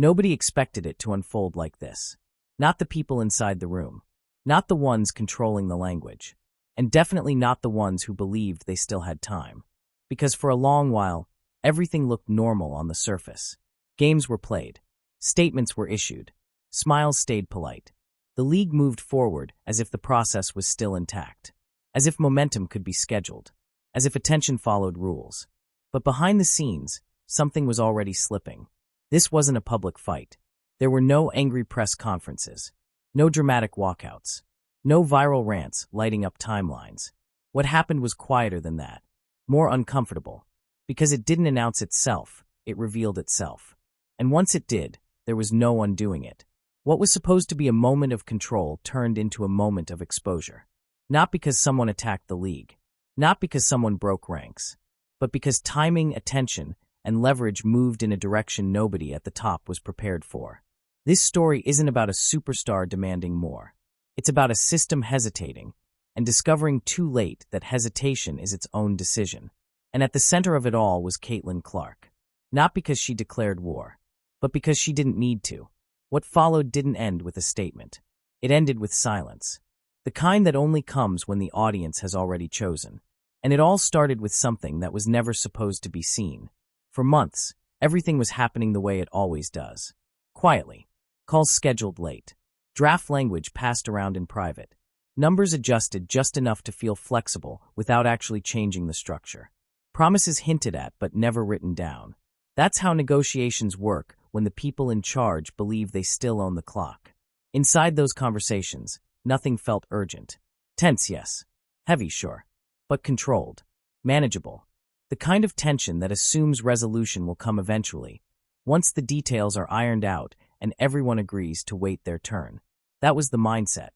Nobody expected it to unfold like this. Not the people inside the room. Not the ones controlling the language. And definitely not the ones who believed they still had time. Because for a long while, everything looked normal on the surface. Games were played. Statements were issued. Smiles stayed polite. The league moved forward as if the process was still intact. As if momentum could be scheduled. As if attention followed rules. But behind the scenes, something was already slipping. This wasn't a public fight. There were no angry press conferences. No dramatic walkouts. No viral rants lighting up timelines. What happened was quieter than that. More uncomfortable. Because it didn't announce itself, it revealed itself. And once it did, there was no undoing it. What was supposed to be a moment of control turned into a moment of exposure. Not because someone attacked the league. Not because someone broke ranks. But because timing, attention, and leverage moved in a direction nobody at the top was prepared for. This story isn't about a superstar demanding more. It's about a system hesitating, and discovering too late that hesitation is its own decision. And at the center of it all was Caitlin Clark. Not because she declared war, but because she didn't need to. What followed didn't end with a statement. It ended with silence. The kind that only comes when the audience has already chosen. And it all started with something that was never supposed to be seen. For months, everything was happening the way it always does. Quietly. Calls scheduled late. Draft language passed around in private. Numbers adjusted just enough to feel flexible without actually changing the structure. Promises hinted at but never written down. That's how negotiations work when the people in charge believe they still own the clock. Inside those conversations, nothing felt urgent. Tense, yes. Heavy, sure. But controlled. Manageable. The kind of tension that assumes resolution will come eventually, once the details are ironed out and everyone agrees to wait their turn. That was the mindset.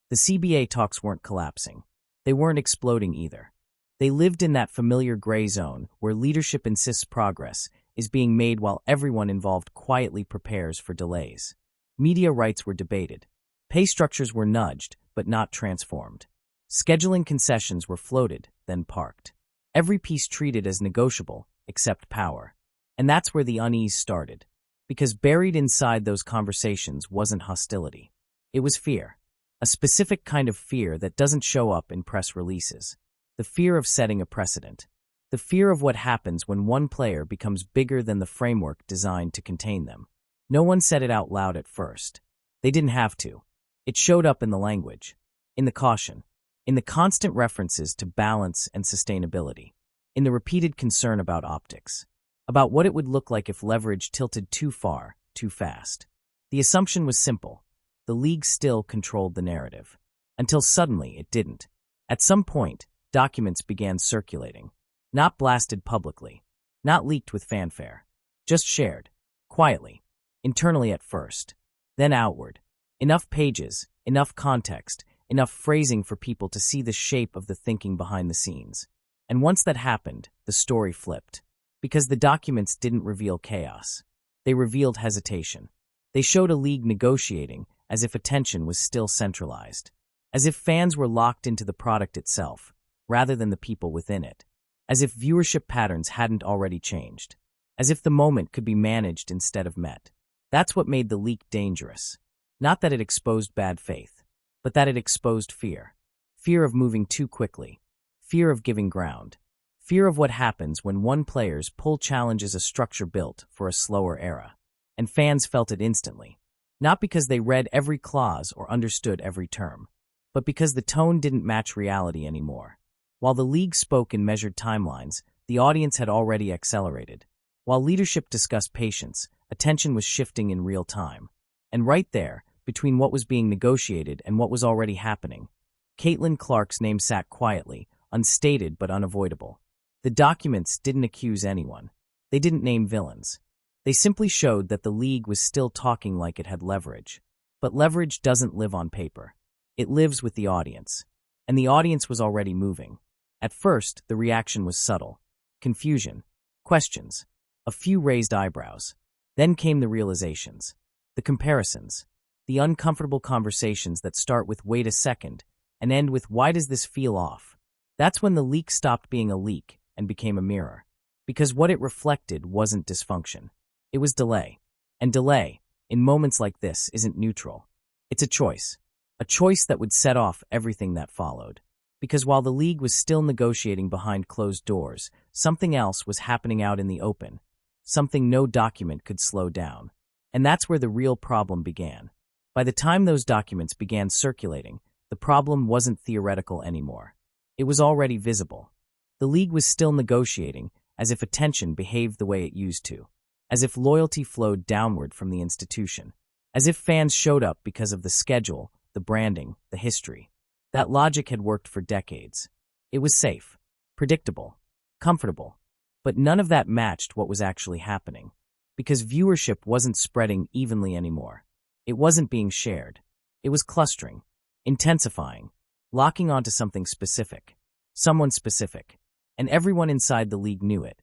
The CBA talks weren't collapsing. They weren't exploding either. They lived in that familiar gray zone where leadership insists progress is being made while everyone involved quietly prepares for delays. Media rights were debated. Pay structures were nudged, but not transformed. Scheduling concessions were floated, then parked. Every piece treated as negotiable, except power. And that's where the unease started. Because buried inside those conversations wasn't hostility. It was fear. A specific kind of fear that doesn't show up in press releases. The fear of setting a precedent. The fear of what happens when one player becomes bigger than the framework designed to contain them. No one said it out loud at first. They didn't have to. It showed up in the language. In the caution. In the constant references to balance and sustainability. In the repeated concern about optics. About what it would look like if leverage tilted too far, too fast. The assumption was simple. The league still controlled the narrative. Until suddenly it didn't. At some point, documents began circulating. Not blasted publicly. Not leaked with fanfare. Just shared. Quietly. Internally at first. Then outward. Enough pages, enough context, enough phrasing for people to see the shape of the thinking behind the scenes. And once that happened, the story flipped. Because the documents didn't reveal chaos. They revealed hesitation. They showed a league negotiating as if attention was still centralized. As if fans were locked into the product itself, rather than the people within it. As if viewership patterns hadn't already changed. As if the moment could be managed instead of met. That's what made the leak dangerous. Not that it exposed bad faith, but that it exposed fear. Fear of moving too quickly. Fear of giving ground. Fear of what happens when one player's pull challenges a structure built for a slower era. And fans felt it instantly. Not because they read every clause or understood every term, but because the tone didn't match reality anymore. While the league spoke in measured timelines, the audience had already accelerated. While leadership discussed patience, attention was shifting in real time. And right there, between what was being negotiated and what was already happening, Caitlin Clark's name sat quietly, unstated but unavoidable. The documents didn't accuse anyone. They didn't name villains. They simply showed that the league was still talking like it had leverage. But leverage doesn't live on paper. It lives with the audience. And the audience was already moving. At first, the reaction was subtle. Confusion. Questions. A few raised eyebrows. Then came the realizations. The comparisons. The uncomfortable conversations that start with "wait a second" and end with "why does this feel off?" That's when the leak stopped being a leak and became a mirror. Because what it reflected wasn't dysfunction. It was delay. And delay, in moments like this isn't neutral. It's a choice. A choice that would set off everything that followed. Because while the league was still negotiating behind closed doors, something else was happening out in the open. Something no document could slow down. And that's where the real problem began. By the time those documents began circulating, the problem wasn't theoretical anymore. It was already visible. The league was still negotiating, as if attention behaved the way it used to. As if loyalty flowed downward from the institution. As if fans showed up because of the schedule, the branding, the history. That logic had worked for decades. It was safe, predictable, comfortable. But none of that matched what was actually happening. Because viewership wasn't spreading evenly anymore. It wasn't being shared. It was clustering, intensifying, locking onto something specific. Someone specific. And everyone inside the league knew it,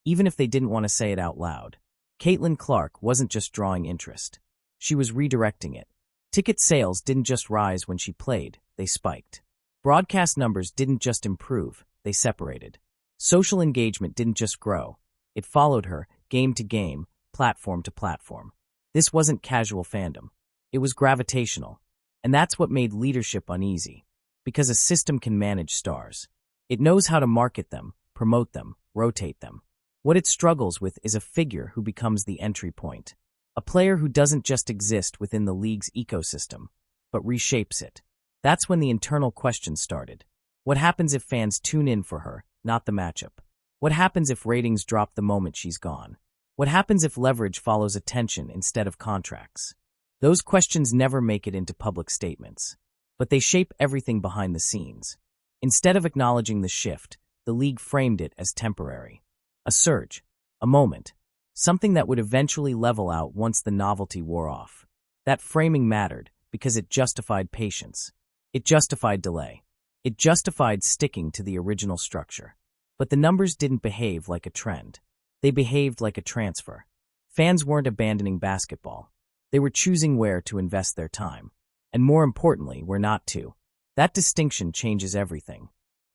even if they didn't want to say it out loud. Caitlin Clark wasn't just drawing interest. She was redirecting it. Ticket sales didn't just rise when she played, they spiked. Broadcast numbers didn't just improve, they separated. Social engagement didn't just grow. It followed her, game to game, platform to platform. This wasn't casual fandom. It was gravitational. And that's what made leadership uneasy. Because a system can manage stars. It knows how to market them, promote them, rotate them. What it struggles with is a figure who becomes the entry point. A player who doesn't just exist within the league's ecosystem, but reshapes it. That's when the internal questions started. What happens if fans tune in for her, not the matchup? What happens if ratings drop the moment she's gone? What happens if leverage follows attention instead of contracts? Those questions never make it into public statements, but they shape everything behind the scenes. Instead of acknowledging the shift, the league framed it as temporary. A surge, a moment, something that would eventually level out once the novelty wore off. That framing mattered because it justified patience. It justified delay. It justified sticking to the original structure. But the numbers didn't behave like a trend. They behaved like a transfer. Fans weren't abandoning basketball. They were choosing where to invest their time. And more importantly, where not to. That distinction changes everything.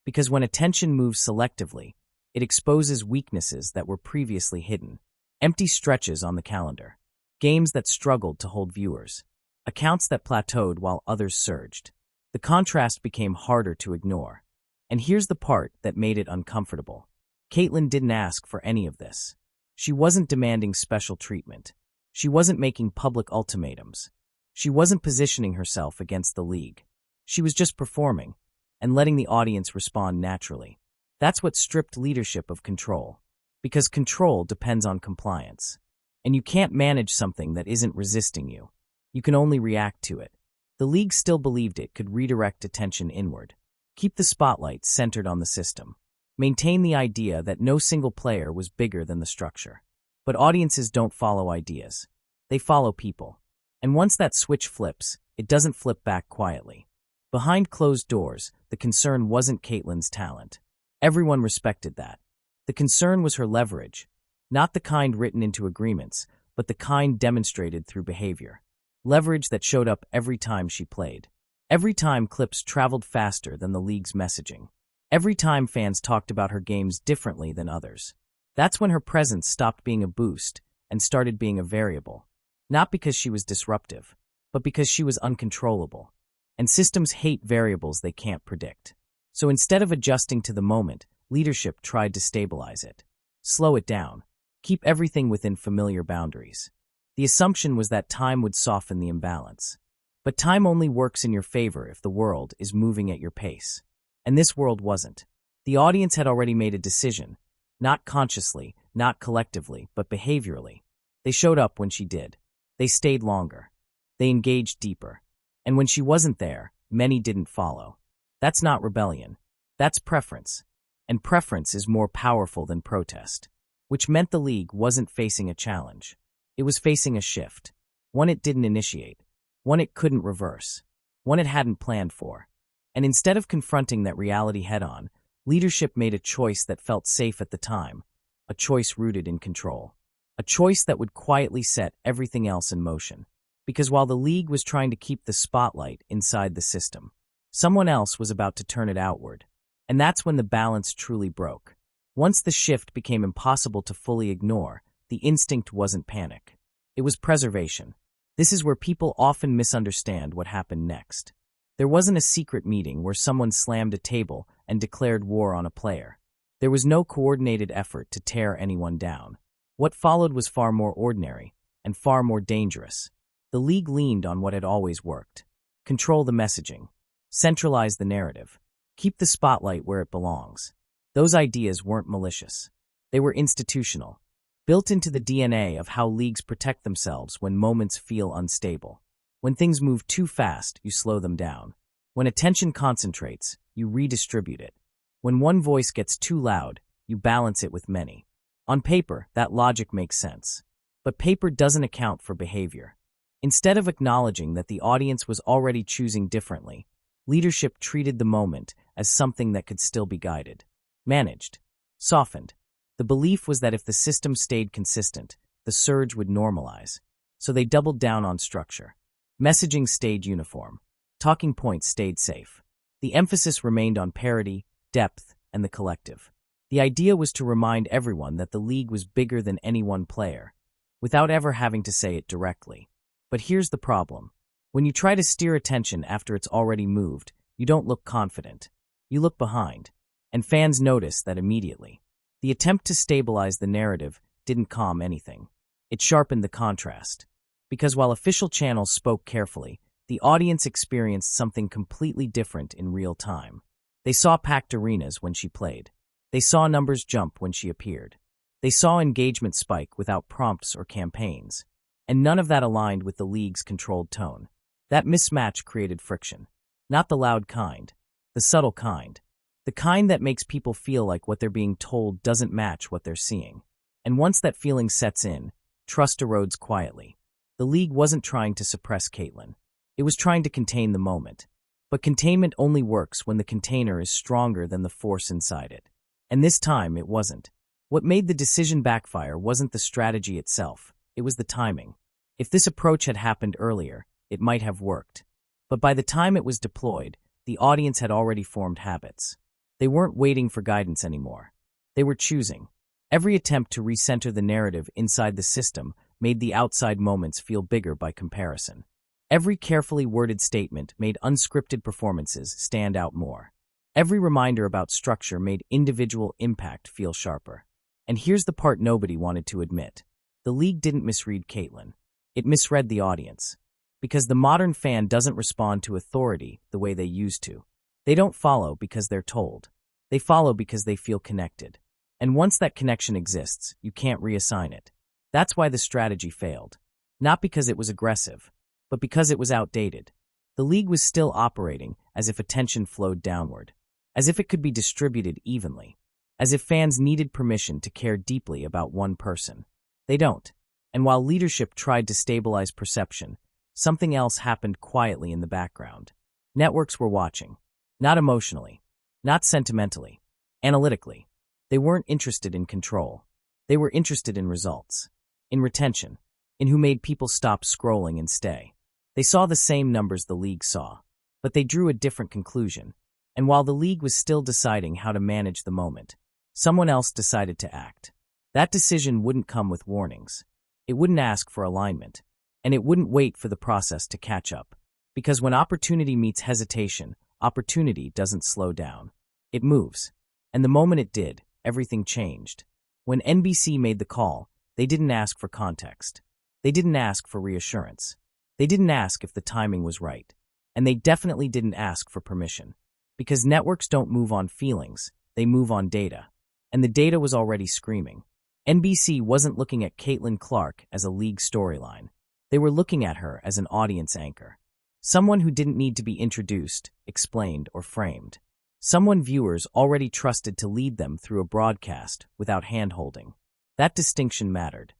Because when attention moves selectively, it exposes weaknesses that were previously hidden. Empty stretches on the calendar. Games that struggled to hold viewers. Accounts that plateaued while others surged. The contrast became harder to ignore. And here's the part that made it uncomfortable. Caitlin didn't ask for any of this. She wasn't demanding special treatment. She wasn't making public ultimatums. She wasn't positioning herself against the league. She was just performing, and letting the audience respond naturally. That's what stripped leadership of control. Because control depends on compliance. And you can't manage something that isn't resisting you. You can only react to it. The league still believed it could redirect attention inward. Keep the spotlight centered on the system. Maintain the idea that no single player was bigger than the structure. But audiences don't follow ideas. They follow people. And once that switch flips, it doesn't flip back quietly. Behind closed doors, the concern wasn't Caitlin's talent. Everyone respected that. The concern was her leverage, not the kind written into agreements, but the kind demonstrated through behavior. Leverage that showed up every time she played. Every time clips traveled faster than the league's messaging. Every time fans talked about her games differently than others. That's when her presence stopped being a boost and started being a variable. Not because she was disruptive, but because she was uncontrollable. And systems hate variables they can't predict. So instead of adjusting to the moment, leadership tried to stabilize it. Slow it down. Keep everything within familiar boundaries. The assumption was that time would soften the imbalance. But time only works in your favor if the world is moving at your pace. And this world wasn't. The audience had already made a decision. Not consciously, not collectively, but behaviorally. They showed up when she did. They stayed longer. They engaged deeper. And when she wasn't there, many didn't follow. That's not rebellion. That's preference. And preference is more powerful than protest. Which meant the league wasn't facing a challenge. It was facing a shift. One it didn't initiate. One it couldn't reverse. One it hadn't planned for. And instead of confronting that reality head-on, leadership made a choice that felt safe at the time. A choice rooted in control. A choice that would quietly set everything else in motion. Because while the league was trying to keep the spotlight inside the system, someone else was about to turn it outward. And that's when the balance truly broke. Once the shift became impossible to fully ignore, the instinct wasn't panic. It was preservation. This is where people often misunderstand what happened next. There wasn't a secret meeting where someone slammed a table and declared war on a player. There was no coordinated effort to tear anyone down. What followed was far more ordinary and far more dangerous. The league leaned on what had always worked. Control the messaging. Centralize the narrative. Keep the spotlight where it belongs. Those ideas weren't malicious. They were institutional, built into the DNA of how leagues protect themselves when moments feel unstable. When things move too fast, you slow them down. When attention concentrates, you redistribute it. When one voice gets too loud, you balance it with many. On paper, that logic makes sense. But paper doesn't account for behavior. Instead of acknowledging that the audience was already choosing differently, leadership treated the moment as something that could still be guided, managed, softened. The belief was that if the system stayed consistent, the surge would normalize. So they doubled down on structure. Messaging stayed uniform. Talking points stayed safe. The emphasis remained on parity, depth, and the collective. The idea was to remind everyone that the league was bigger than any one player, without ever having to say it directly. But here's the problem. When you try to steer attention after it's already moved, you don't look confident. You look behind. And fans notice that immediately. The attempt to stabilize the narrative didn't calm anything. It sharpened the contrast. Because while official channels spoke carefully, the audience experienced something completely different in real time. They saw packed arenas when she played. They saw numbers jump when she appeared. They saw engagement spike without prompts or campaigns. And none of that aligned with the league's controlled tone. That mismatch created friction. Not the loud kind, the subtle kind. The kind that makes people feel like what they're being told doesn't match what they're seeing. And once that feeling sets in, trust erodes quietly. The league wasn't trying to suppress Caitlyn. It was trying to contain the moment. But containment only works when the container is stronger than the force inside it. And this time, it wasn't. What made the decision backfire wasn't the strategy itself. It was the timing. If this approach had happened earlier, it might have worked. But by the time it was deployed, the audience had already formed habits. They weren't waiting for guidance anymore. They were choosing. Every attempt to recenter the narrative inside the system made the outside moments feel bigger by comparison. Every carefully worded statement made unscripted performances stand out more. Every reminder about structure made individual impact feel sharper. And here's the part nobody wanted to admit. The league didn't misread Caitlyn. It misread the audience. Because the modern fan doesn't respond to authority the way they used to. They don't follow because they're told. They follow because they feel connected. And once that connection exists, you can't reassign it. That's why the strategy failed. Not because it was aggressive, but because it was outdated. The league was still operating as if attention flowed downward, as if it could be distributed evenly, as if fans needed permission to care deeply about one person. They don't. And while leadership tried to stabilize perception, something else happened quietly in the background. Networks were watching. Not emotionally. Not sentimentally. Analytically. They weren't interested in control. They were interested in results. In retention. In who made people stop scrolling and stay. They saw the same numbers the league saw. But they drew a different conclusion. And while the league was still deciding how to manage the moment, someone else decided to act. That decision wouldn't come with warnings. It wouldn't ask for alignment. And it wouldn't wait for the process to catch up. Because when opportunity meets hesitation, opportunity doesn't slow down. It moves. And the moment it did, everything changed. When NBC made the call, they didn't ask for context. They didn't ask for reassurance. They didn't ask if the timing was right. And they definitely didn't ask for permission. Because networks don't move on feelings, they move on data. And the data was already screaming. NBC wasn't looking at Caitlyn Clark as a league storyline. They were looking at her as an audience anchor. Someone who didn't need to be introduced, explained, or framed. Someone viewers already trusted to lead them through a broadcast without hand-holding. That distinction mattered.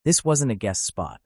This wasn't a guest spot.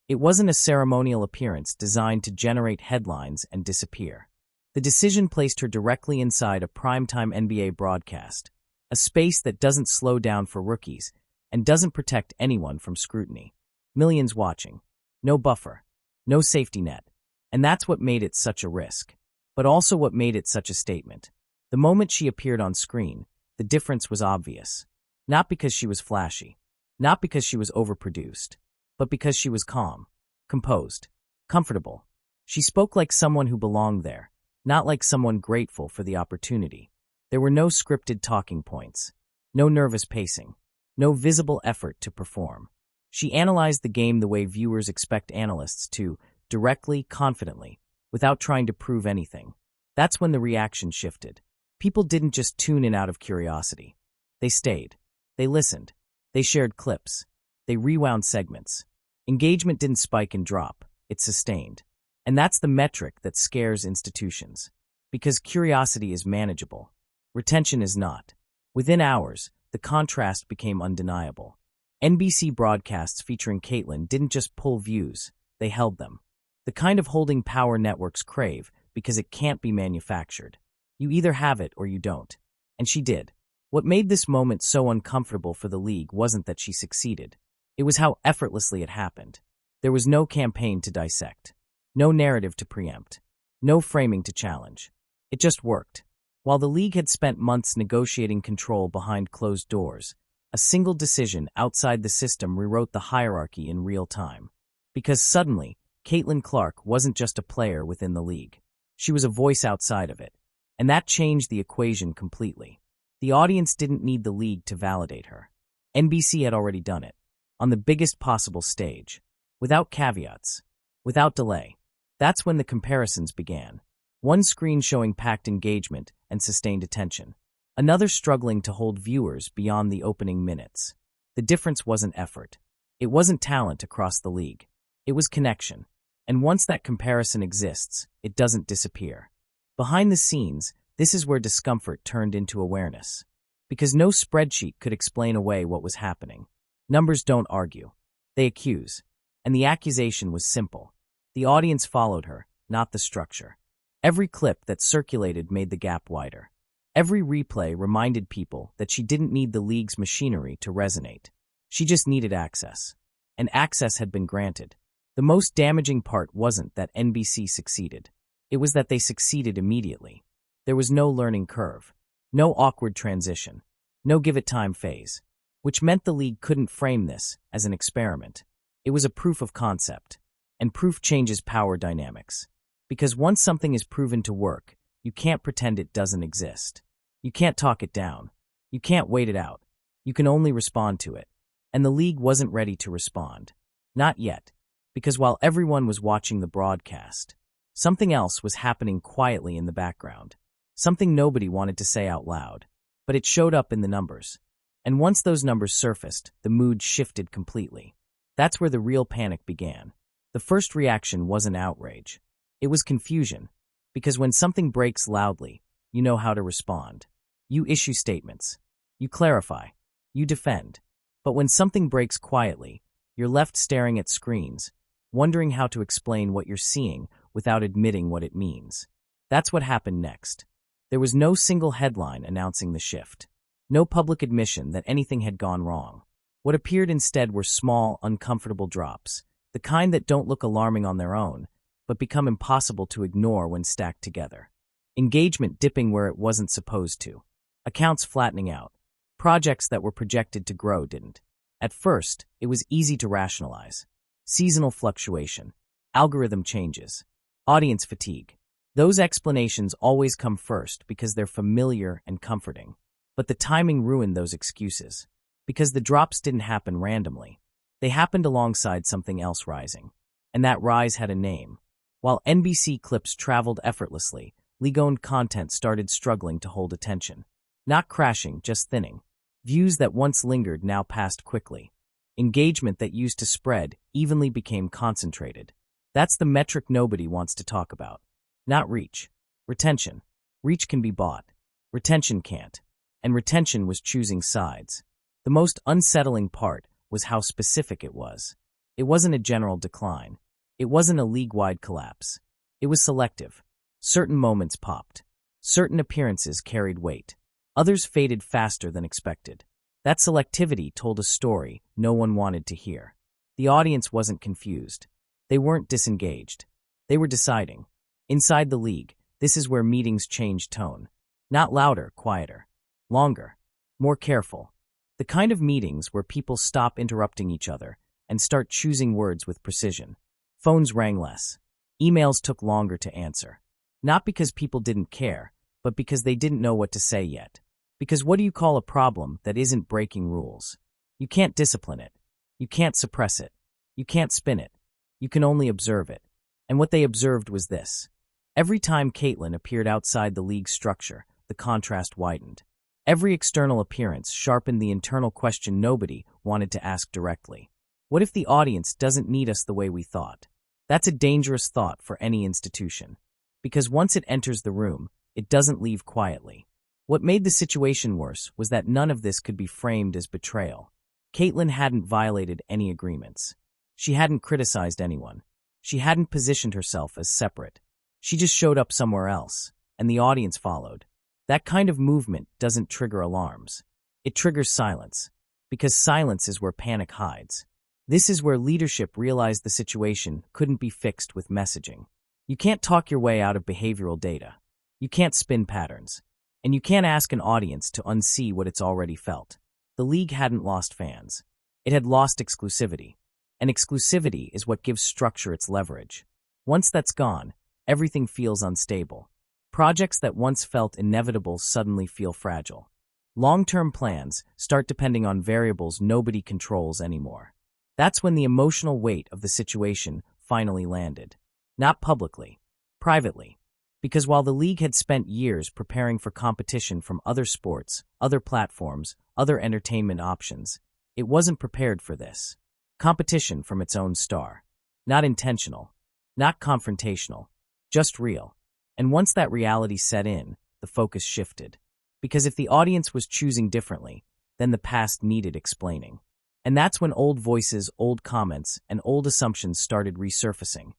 It wasn't a ceremonial appearance designed to generate headlines and disappear. The decision placed her directly inside a primetime NBA broadcast, a space that doesn't slow down for rookies and doesn't protect anyone from scrutiny. Millions watching. No buffer. No safety net. And that's what made it such a risk. But also what made it such a statement. The moment she appeared on screen, the difference was obvious. Not because she was flashy. Not because she was overproduced. But because she was calm. Composed. Comfortable. She spoke like someone who belonged there, not like someone grateful for the opportunity. There were no scripted talking points, no nervous pacing, no visible effort to perform. She analyzed the game the way viewers expect analysts to, directly, confidently, without trying to prove anything. That's when the reaction shifted. People didn't just tune in out of curiosity. They stayed. They listened. They shared clips. They rewound segments. Engagement didn't spike and drop. It sustained. And that's the metric that scares institutions. Because curiosity is manageable. Retention is not. Within hours, the contrast became undeniable. NBC broadcasts featuring Caitlyn didn't just pull views, they held them. The kind of holding power networks crave because it can't be manufactured. You either have it or you don't. And she did. What made this moment so uncomfortable for the league wasn't that she succeeded. It was how effortlessly it happened. There was no campaign to dissect. No narrative to preempt. No framing to challenge. It just worked. While the league had spent months negotiating control behind closed doors, a single decision outside the system rewrote the hierarchy in real time. Because suddenly, Caitlyn Clark wasn't just a player within the league. She was a voice outside of it. And that changed the equation completely. The audience didn't need the league to validate her. NBC had already done it. On the biggest possible stage. Without caveats. Without delay. That's when the comparisons began. One screen showing packed engagement and sustained attention. Another struggling to hold viewers beyond the opening minutes. The difference wasn't effort. It wasn't talent across the league. It was connection. And once that comparison exists, it doesn't disappear. Behind the scenes, this is where discomfort turned into awareness. Because no spreadsheet could explain away what was happening. Numbers don't argue. They accuse. And the accusation was simple. The audience followed her, not the structure. Every clip that circulated made the gap wider. Every replay reminded people that she didn't need the league's machinery to resonate. She just needed access. And access had been granted. The most damaging part wasn't that NBC succeeded. It was that they succeeded immediately. There was no learning curve. No awkward transition. No give-it-time phase. Which meant the league couldn't frame this as an experiment. It was a proof of concept. And proof changes power dynamics. Because once something is proven to work, you can't pretend it doesn't exist. You can't talk it down. You can't wait it out. You can only respond to it. And the league wasn't ready to respond. Not yet. Because while everyone was watching the broadcast, something else was happening quietly in the background. Something nobody wanted to say out loud. But it showed up in the numbers. And once those numbers surfaced, the mood shifted completely. That's where the real panic began. The first reaction wasn't outrage. It was confusion. Because when something breaks loudly, you know how to respond. You issue statements. You clarify. You defend. But when something breaks quietly, you're left staring at screens, wondering how to explain what you're seeing without admitting what it means. That's what happened next. There was no single headline announcing the shift. No public admission that anything had gone wrong. What appeared instead were small, uncomfortable drops, the kind that don't look alarming on their own, but become impossible to ignore when stacked together. Engagement dipping where it wasn't supposed to. Accounts flattening out. Projects that were projected to grow didn't. At first, it was easy to rationalize. Seasonal fluctuation. Algorithm changes. Audience fatigue. Those explanations always come first because they're familiar and comforting. But the timing ruined those excuses. Because the drops didn't happen randomly. They happened alongside something else rising. And that rise had a name. While NBC clips traveled effortlessly, league-owned content started struggling to hold attention. Not crashing, just thinning. Views that once lingered now passed quickly. Engagement that used to spread evenly became concentrated. That's the metric nobody wants to talk about. Not reach. Retention. Reach can be bought. Retention can't. And retention was choosing sides. The most unsettling part was how specific it was. It wasn't a general decline. It wasn't a league-wide collapse. It was selective. Certain moments popped. Certain appearances carried weight. Others faded faster than expected. That selectivity told a story no one wanted to hear. The audience wasn't confused. They weren't disengaged. They were deciding. Inside the league, this is where meetings changed tone. Not louder, quieter. Longer. More careful. The kind of meetings where people stop interrupting each other and start choosing words with precision. Phones rang less. Emails took longer to answer. Not because people didn't care, but because they didn't know what to say yet. Because what do you call a problem that isn't breaking rules? You can't discipline it. You can't suppress it. You can't spin it. You can only observe it. And what they observed was this. Every time Caitlin appeared outside the league's structure, the contrast widened. Every external appearance sharpened the internal question nobody wanted to ask directly. What if the audience doesn't need us the way we thought? That's a dangerous thought for any institution. Because once it enters the room, it doesn't leave quietly. What made the situation worse was that none of this could be framed as betrayal. Caitlin hadn't violated any agreements. She hadn't criticized anyone. She hadn't positioned herself as separate. She just showed up somewhere else, and the audience followed. That kind of movement doesn't trigger alarms. It triggers silence, because silence is where panic hides. This is where leadership realized the situation couldn't be fixed with messaging. You can't talk your way out of behavioral data. You can't spin patterns. And you can't ask an audience to unsee what it's already felt. The league hadn't lost fans. It had lost exclusivity. And exclusivity is what gives structure its leverage. Once that's gone, everything feels unstable. Projects that once felt inevitable suddenly feel fragile. Long-term plans start depending on variables nobody controls anymore. That's when the emotional weight of the situation finally landed. Not publicly, privately. Because while the league had spent years preparing for competition from other sports, other platforms, other entertainment options, it wasn't prepared for this. Competition from its own star. Not intentional, not confrontational, just real. And once that reality set in, the focus shifted. Because if the audience was choosing differently, then the past needed explaining. And that's when old voices, old comments, and old assumptions started resurfacing.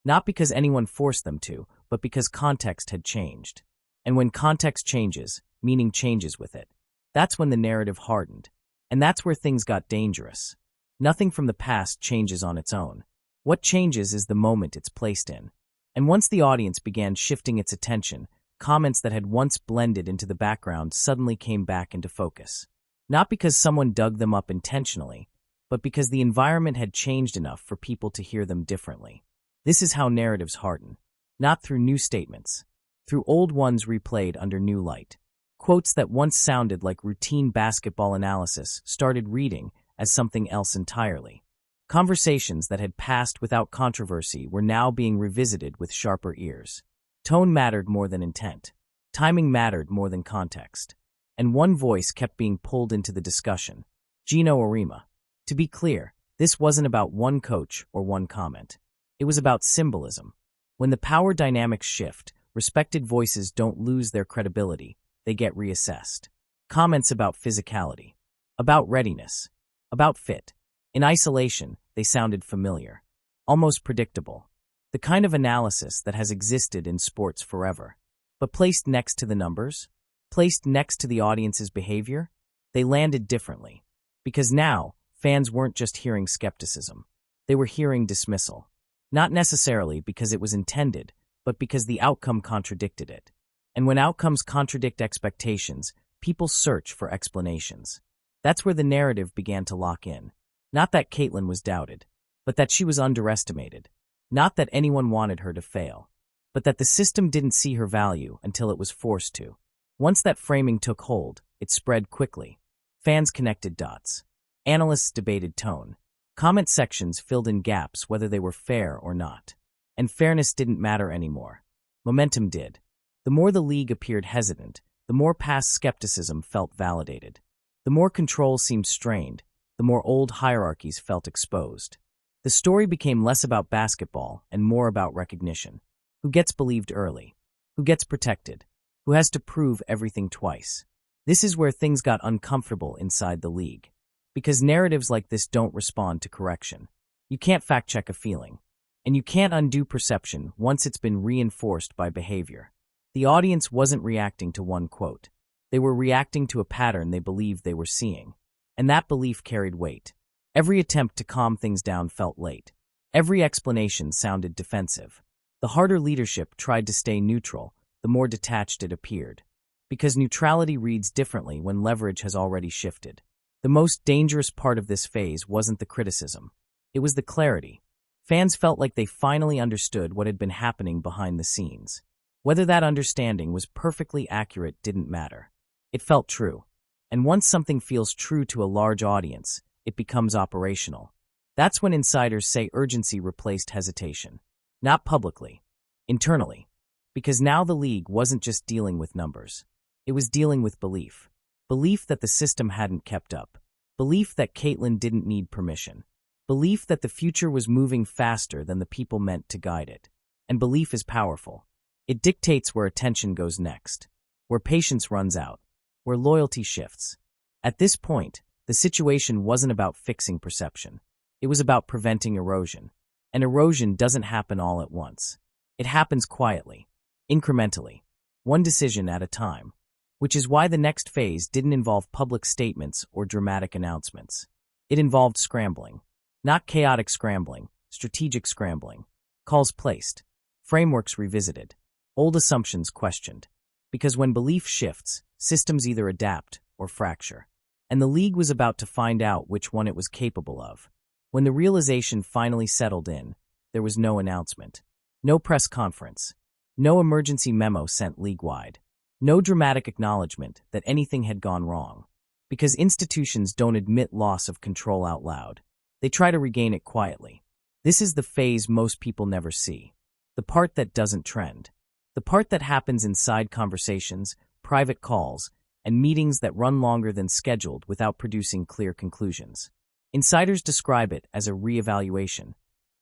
Not because anyone forced them to, but because context had changed. And when context changes, meaning changes with it. That's when the narrative hardened. And that's where things got dangerous. Nothing from the past changes on its own. What changes is the moment it's placed in. And once the audience began shifting its attention, comments that had once blended into the background suddenly came back into focus. Not because someone dug them up intentionally, but because the environment had changed enough for people to hear them differently. This is how narratives harden. Not through new statements. Through old ones replayed under new light. Quotes that once sounded like routine basketball analysis started reading as something else entirely. Conversations that had passed without controversy were now being revisited with sharper ears. Tone mattered more than intent. Timing mattered more than context. And one voice kept being pulled into the discussion. Gino Arima. To be clear, this wasn't about one coach or one comment. It was about symbolism. When the power dynamics shift, respected voices don't lose their credibility, they get reassessed. Comments about physicality, about readiness, about fit. In isolation, they sounded familiar, almost predictable. The kind of analysis that has existed in sports forever. But placed next to the numbers, placed next to the audience's behavior, they landed differently. Because now, fans weren't just hearing skepticism. They were hearing dismissal. Not necessarily because it was intended, but because the outcome contradicted it. And when outcomes contradict expectations, people search for explanations. That's where the narrative began to lock in. Not that Caitlin was doubted, but that she was underestimated. Not that anyone wanted her to fail, but that the system didn't see her value until it was forced to. Once that framing took hold, it spread quickly. Fans connected dots. Analysts debated tone. Comment sections filled in gaps whether they were fair or not. And fairness didn't matter anymore. Momentum did. The more the league appeared hesitant, the more past skepticism felt validated. The more control seemed strained, the more old hierarchies felt exposed. The story became less about basketball and more about recognition. Who gets believed early? Who gets protected? Who has to prove everything twice? This is where things got uncomfortable inside the league. Because narratives like this don't respond to correction. You can't fact-check a feeling. And you can't undo perception once it's been reinforced by behavior. The audience wasn't reacting to one quote. They were reacting to a pattern they believed they were seeing. And that belief carried weight. Every attempt to calm things down felt late. Every explanation sounded defensive. The harder leadership tried to stay neutral, the more detached it appeared. Because neutrality reads differently when leverage has already shifted. The most dangerous part of this phase wasn't the criticism. It was the clarity. Fans felt like they finally understood what had been happening behind the scenes. Whether that understanding was perfectly accurate didn't matter. It felt true. And once something feels true to a large audience, it becomes operational. That's when insiders say urgency replaced hesitation. Not publicly, internally. Because now the league wasn't just dealing with numbers. It was dealing with belief. Belief that the system hadn't kept up. Belief that Caitlin didn't need permission. Belief that the future was moving faster than the people meant to guide it. And belief is powerful. It dictates where attention goes next, where patience runs out, where loyalty shifts. At this point, the situation wasn't about fixing perception. It was about preventing erosion. And erosion doesn't happen all at once. It happens quietly, incrementally, one decision at a time. Which is why the next phase didn't involve public statements or dramatic announcements. It involved scrambling. Not chaotic scrambling, strategic scrambling. Calls placed. Frameworks revisited. Old assumptions questioned. Because when belief shifts, systems either adapt or fracture. And the league was about to find out which one it was capable of. When the realization finally settled in, there was no announcement. No press conference. No emergency memo sent league-wide. No dramatic acknowledgement that anything had gone wrong. Because institutions don't admit loss of control out loud. They try to regain it quietly. This is the phase most people never see. The part that doesn't trend. The part that happens inside conversations, private calls, and meetings that run longer than scheduled without producing clear conclusions. Insiders describe it as a reevaluation,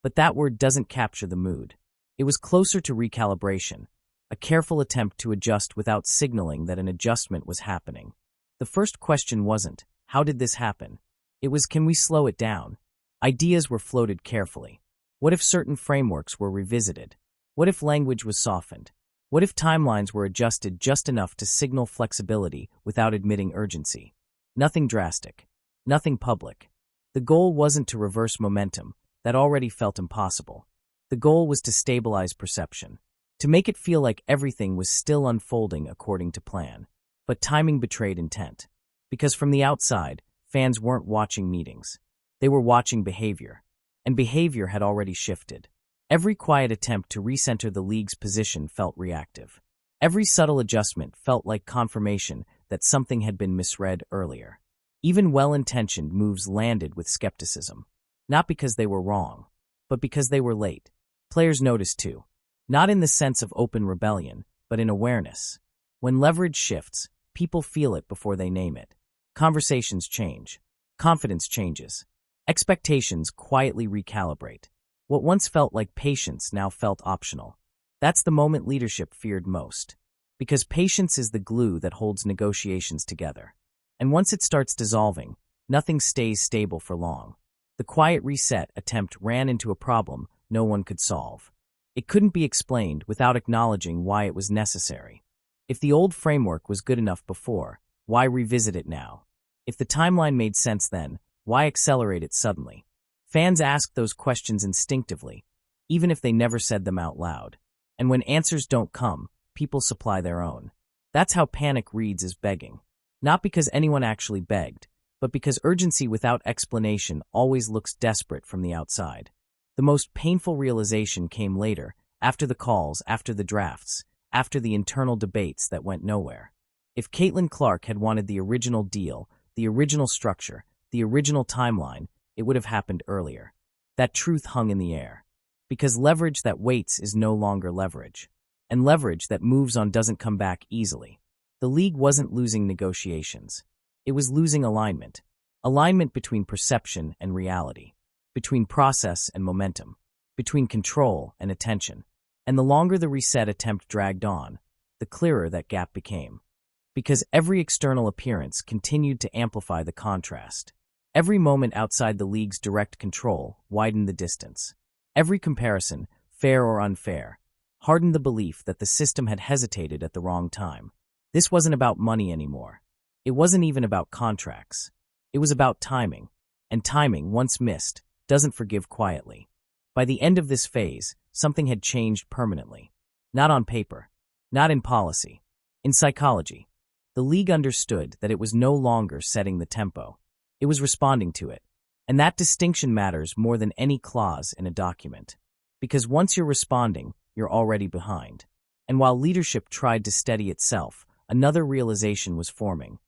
but that word doesn't capture the mood. It was closer to recalibration, a careful attempt to adjust without signaling that an adjustment was happening. The first question wasn't, how did this happen? It was, can we slow it down? Ideas were floated carefully. What if certain frameworks were revisited? What if language was softened? What if timelines were adjusted just enough to signal flexibility without admitting urgency? Nothing drastic. Nothing public. The goal wasn't to reverse momentum, that already felt impossible. The goal was to stabilize perception. To make it feel like everything was still unfolding according to plan. But timing betrayed intent. Because from the outside, fans weren't watching meetings. They were watching behavior. And behavior had already shifted. Every quiet attempt to recenter the league's position felt reactive. Every subtle adjustment felt like confirmation that something had been misread earlier. Even well-intentioned moves landed with skepticism. Not because they were wrong, but because they were late. Players noticed too. Not in the sense of open rebellion, but in awareness. When leverage shifts, people feel it before they name it. Conversations change. Confidence changes. Expectations quietly recalibrate. What once felt like patience now felt optional. That's the moment leadership feared most. Because patience is the glue that holds negotiations together. And once it starts dissolving, nothing stays stable for long. The quiet reset attempt ran into a problem no one could solve. It couldn't be explained without acknowledging why it was necessary. If the old framework was good enough before, why revisit it now? If the timeline made sense then, why accelerate it suddenly? Fans asked those questions instinctively, even if they never said them out loud. And when answers don't come, people supply their own. That's how panic reads as begging. Not because anyone actually begged, but because urgency without explanation always looks desperate from the outside. The most painful realization came later, after the calls, after the drafts, after the internal debates that went nowhere. If Caitlin Clark had wanted the original deal, the original structure, the original timeline, it would have happened earlier. That truth hung in the air. Because leverage that waits is no longer leverage. And leverage that moves on doesn't come back easily. The league wasn't losing negotiations. It was losing alignment. Alignment between perception and reality. Between process and momentum. Between control and attention. And the longer the reset attempt dragged on, the clearer that gap became. Because every external appearance continued to amplify the contrast. Every moment outside the league's direct control widened the distance. Every comparison, fair or unfair, hardened the belief that the system had hesitated at the wrong time. This wasn't about money anymore. It wasn't even about contracts. It was about timing. And timing, once missed, doesn't forgive quietly. By the end of this phase, something had changed permanently. Not on paper. Not in policy. In psychology. The league understood that it was no longer setting the tempo. It was responding to it. And that distinction matters more than any clause in a document. Because once you're responding, you're already behind. And while leadership tried to steady itself, another realization was forming,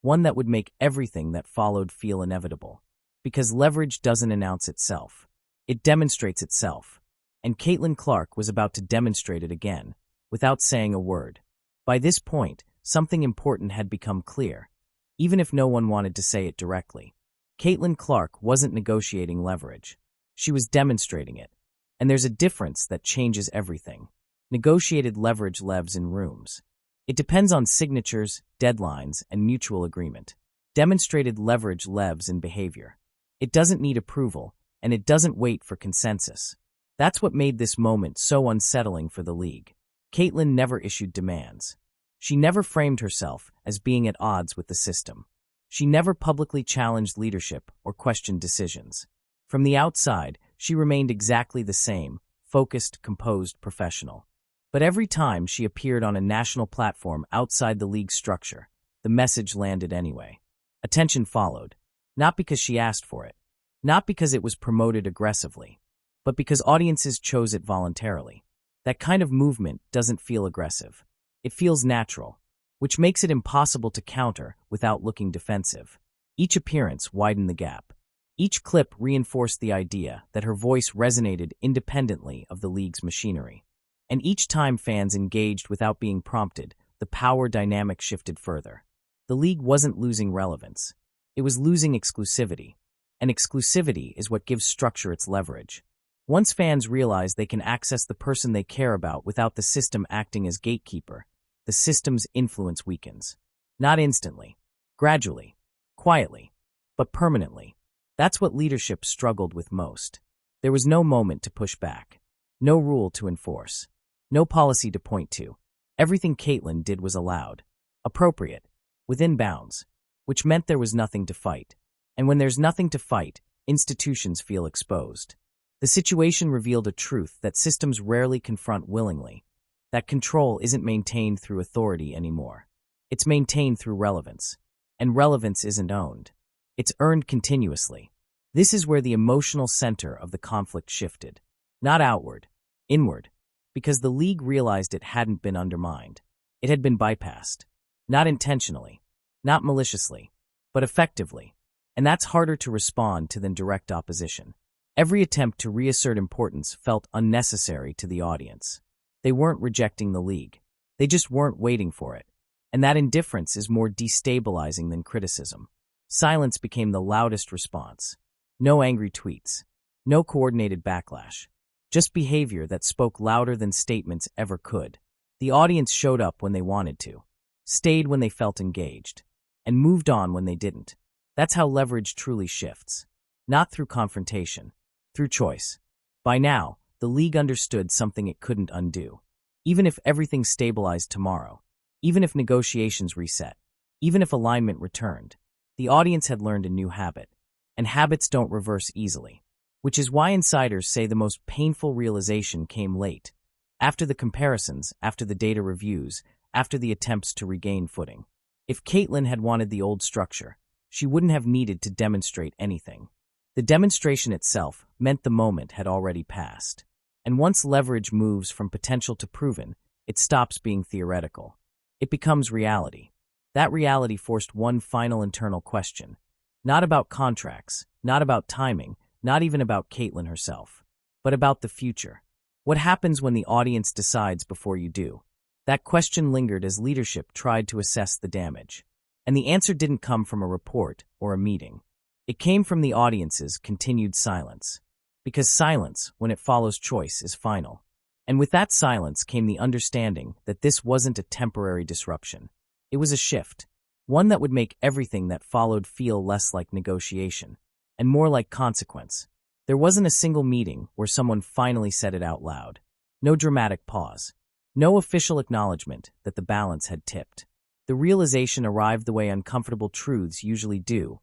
one that would make everything that followed feel inevitable. Because leverage doesn't announce itself. It demonstrates itself. And Caitlin Clark was about to demonstrate it again, without saying a word. By this point, something important had become clear, even if no one wanted to say it directly. Caitlin Clark wasn't negotiating leverage. She was demonstrating it. And there's a difference that changes everything. Negotiated leverage lives in rooms. It depends on signatures, deadlines, and mutual agreement. Demonstrated leverage lives in behavior. It doesn't need approval, and it doesn't wait for consensus. That's what made this moment so unsettling for the league. Caitlin never issued demands. She never framed herself as being at odds with the system. She never publicly challenged leadership or questioned decisions. From the outside, she remained exactly the same, focused, composed, professional. But every time she appeared on a national platform outside the league's structure, the message landed anyway. Attention followed, not because she asked for it, not because it was promoted aggressively, but because audiences chose it voluntarily. That kind of movement doesn't feel aggressive. It feels natural, which makes it impossible to counter without looking defensive. Each appearance widened the gap. Each clip reinforced the idea that her voice resonated independently of the league's machinery. And each time fans engaged without being prompted, the power dynamic shifted further. The league wasn't losing relevance. It was losing exclusivity. And exclusivity is what gives structure its leverage. Once fans realize they can access the person they care about without the system acting as gatekeeper, the system's influence weakens. Not instantly, gradually, quietly, but permanently. That's what leadership struggled with most. There was no moment to push back, no rule to enforce, no policy to point to. Everything Caitlin did was allowed, appropriate, within bounds, which meant there was nothing to fight. And when there's nothing to fight, institutions feel exposed. The situation revealed a truth that systems rarely confront willingly, that control isn't maintained through authority anymore. It's maintained through relevance. And relevance isn't owned. It's earned continuously. This is where the emotional center of the conflict shifted. Not outward, inward, because the league realized it hadn't been undermined. It had been bypassed. Not intentionally, not maliciously, but effectively. And that's harder to respond to than direct opposition. Every attempt to reassert importance felt unnecessary to the audience. They weren't rejecting the league. They just weren't waiting for it. And that indifference is more destabilizing than criticism. Silence became the loudest response. No angry tweets. No coordinated backlash. Just behavior that spoke louder than statements ever could. The audience showed up when they wanted to, stayed when they felt engaged, and moved on when they didn't. That's how leverage truly shifts. Not through confrontation, through choice. By now, the league understood something it couldn't undo. Even if everything stabilized tomorrow, even if negotiations reset, even if alignment returned, the audience had learned a new habit. And habits don't reverse easily. Which is why insiders say the most painful realization came late. After the comparisons, after the data reviews, after the attempts to regain footing. If Caitlin had wanted the old structure, she wouldn't have needed to demonstrate anything. The demonstration itself meant the moment had already passed. And once leverage moves from potential to proven, it stops being theoretical. It becomes reality. That reality forced one final internal question. Not about contracts, not about timing, not even about Caitlin herself, but about the future. What happens when the audience decides before you do? That question lingered as leadership tried to assess the damage. And the answer didn't come from a report or a meeting. It came from the audience's continued silence. Because silence, when it follows choice, is final. And with that silence came the understanding that this wasn't a temporary disruption. It was a shift. One that would make everything that followed feel less like negotiation, and more like consequence. There wasn't a single meeting where someone finally said it out loud. No dramatic pause. No official acknowledgement that the balance had tipped. The realization arrived the way uncomfortable truths usually do,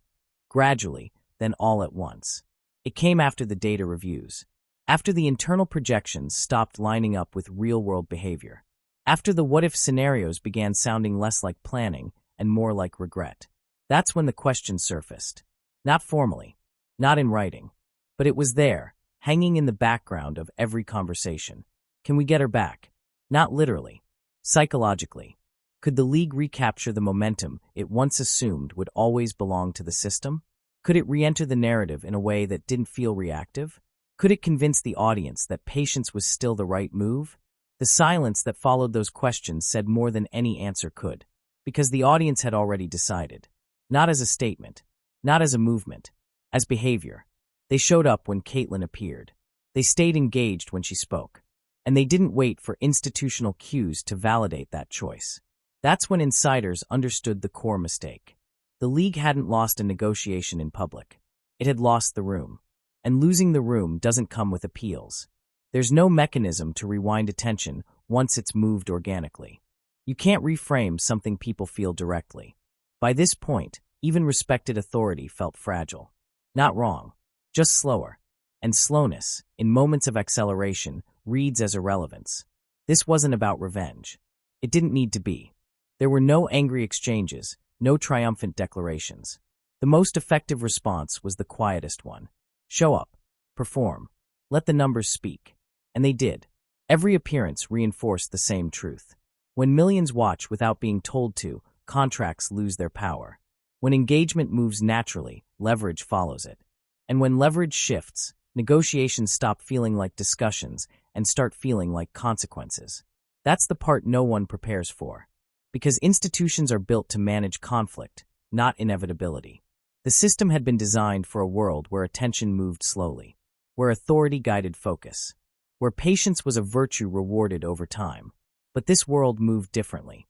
gradually, then all at once. It came after the data reviews, after the internal projections stopped lining up with real-world behavior, after the what-if scenarios began sounding less like planning and more like regret. That's when the question surfaced. Not formally, Not in writing. But it was there, hanging in the background of every conversation. Can we get her back? Not literally. Psychologically. Could the league recapture the momentum it once assumed would always belong to the system? Could it re-enter the narrative in a way that didn't feel reactive? Could it convince the audience that patience was still the right move? The silence that followed those questions said more than any answer could, because the audience had already decided. Not as a statement, not as a movement, as behavior. They showed up when Caitlin appeared. They stayed engaged when she spoke. And they didn't wait for institutional cues to validate that choice. That's when insiders understood the core mistake. The league hadn't lost a negotiation in public. It had lost the room. And losing the room doesn't come with appeals. There's no mechanism to rewind attention once it's moved organically. You can't reframe something people feel directly. By this point, even respected authority felt fragile. Not wrong, just slower. And slowness, in moments of acceleration, reads as irrelevance. This wasn't about revenge. It didn't need to be. There were no angry exchanges, no triumphant declarations. The most effective response was the quietest one. Show up. Perform. Let the numbers speak. And they did. Every appearance reinforced the same truth. When millions watch without being told to, contracts lose their power. When engagement moves naturally, leverage follows it. And when leverage shifts, negotiations stop feeling like discussions and start feeling like consequences. That's the part no one prepares for. Because institutions are built to manage conflict, not inevitability. The system had been designed for a world where attention moved slowly, where authority guided focus, where patience was a virtue rewarded over time. But this world moved differently.